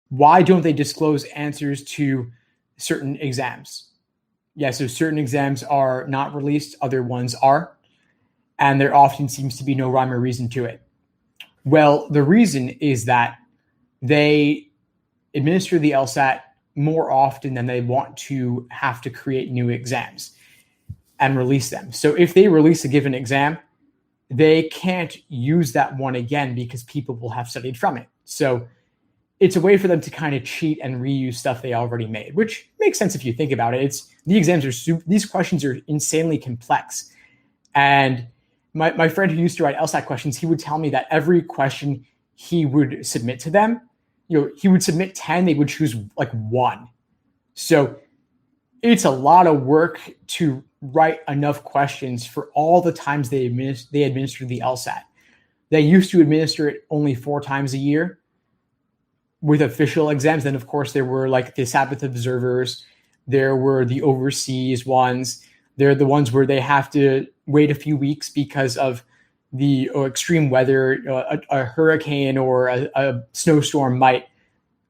why don't they disclose answers to certain exams? Yeah, so certain exams are not released, other ones are, and there often seems to be no rhyme or reason to it. Well, the reason is that they administer the LSAT more often than they want to have to create new exams and release them. So if they release a given exam, they can't use that one again because people will have studied from it. So it's a way for them to kind of cheat and reuse stuff they already made, which makes sense if you think about it. These questions are insanely complex. And my friend who used to write LSAT questions, he would tell me that every question he would submit to them, he would submit 10, they would choose like one. So it's a lot of work to write enough questions for all the times they administer the LSAT. They used to administer it only 4 times a year with official exams. Then, of course, there were like the Sabbath observers. There were the overseas ones. They're the ones where they have to wait a few weeks because of the extreme weather. A hurricane or a snowstorm might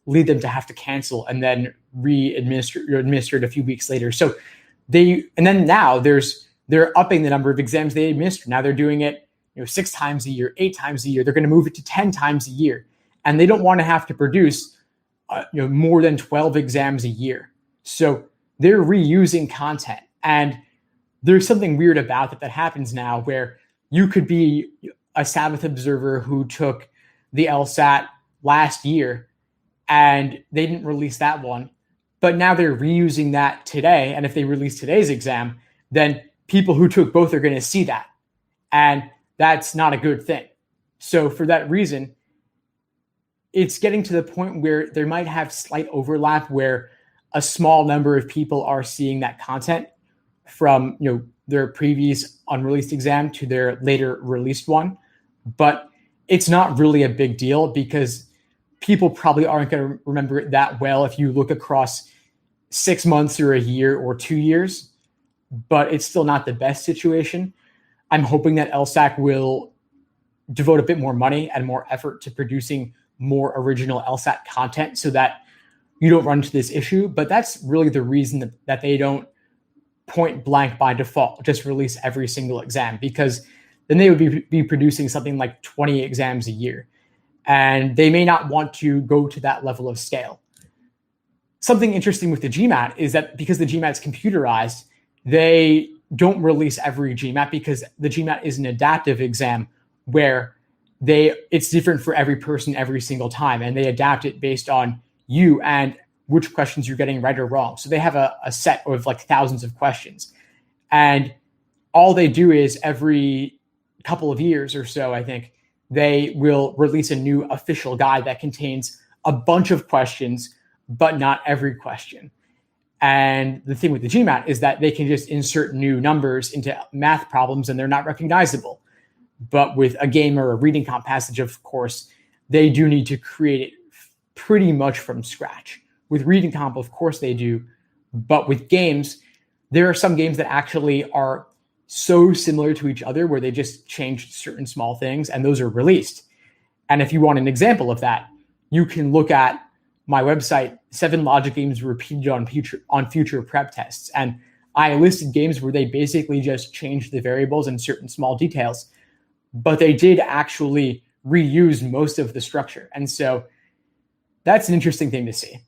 lead them to have to cancel and then administer it a few weeks later. So now they're upping the number of exams they administer. Now they're doing it 6 times a year, 8 times a year. They're going to move it to 10 times a year. And they don't want to have to produce more than 12 exams a year. So they're reusing content. And there's something weird about that happens now where you could be a Sabbath observer who took the LSAT last year and they didn't release that one. But now they're reusing that today. And if they release today's exam, then people who took both are going to see that. And that's not a good thing. So for that reason, it's getting to the point where there might have slight overlap where a small number of people are seeing that content from their previous unreleased exam to their later released one. But it's not really a big deal because people probably aren't going to remember it that well if you look across 6 months or a year or 2 years, but it's still not the best situation. I'm hoping that LSAC will devote a bit more money and more effort to producing more original LSAT content so that you don't run into this issue. But that's really the reason that they don't point blank by default just release every single exam, because then they would be producing something like 20 exams a year. And they may not want to go to that level of scale. Something interesting with the GMAT is that because the GMAT is computerized, they don't release every GMAT because the GMAT is an adaptive exam where it's different for every person every single time, and they adapt it based on you and which questions you're getting right or wrong. So they have a set of like thousands of questions, and all they do is every couple of years or so, I think, they will release a new official guide that contains a bunch of questions, but not every question. And the thing with the GMAT is that they can just insert new numbers into math problems and they're not recognizable. But with a game or a reading comp passage, of course, they do need to create it pretty much from scratch. With reading comp, of course they do. But with games, there are some games that actually are so similar to each other where they just changed certain small things and those are released. And if you want an example of that, you can look at my website, 7 logic games repeated on future prep tests. And I listed games where they basically just changed the variables and certain small details, but they did actually reuse most of the structure. And so that's an interesting thing to see.